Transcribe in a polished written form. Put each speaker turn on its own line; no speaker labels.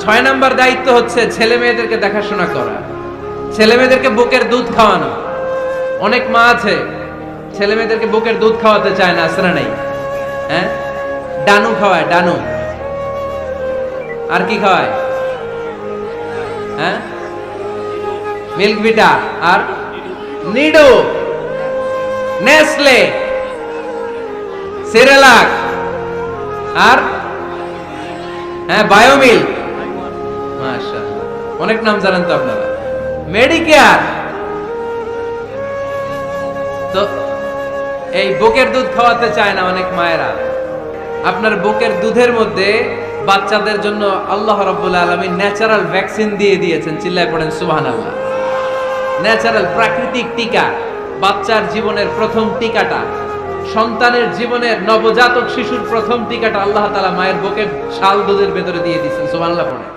6 number দায়িত্ব হচ্ছে ছেলে মেয়েদেরকে দেখাশোনা করা, ছেলে মেয়েদেরকে বুকের দুধ খাওয়ানো। অনেক মা আছে ছেলে মেয়েদেরকে বুকের দুধ খাওয়াতে চায় না, আসলে নাই? হ্যাঁ, ডানু খাওয়ায়, ডানু। আর কি খাওয়ায়? হ্যাঁ, মিল্ক ভিটা আর নিডো, নেসলে, সেরেলাক আর হ্যাঁ বায়োমিল্ক। মাশাআল্লাহ, অনেক নাম জানেন তো আপনারা। মেডিকেয়ার। তো এই বুকের দুধ খাওয়াতে চায় না অনেক মায়েরা। আপনার বুকের দুধের মধ্যে বাচ্চাদের জন্য আল্লাহ রাব্বুল আলামিন ন্যাচারাল ভ্যাকসিন দিয়ে দিয়েছেন। চিল্লায় পড়েন সুবহানাল্লাহ। ন্যাচারাল, প্রাকৃতিক টিকা, বাচ্চার জীবনের প্রথম টিকাটা, সন্তানের জীবনের নবজাতক শিশুর প্রথম টিকাটা আল্লাহ তাআলা মায়ের বুকের শাল দুধের ভেতরে দিয়ে দিয়েছেন। সুবহানাল্লাহ পড়ে।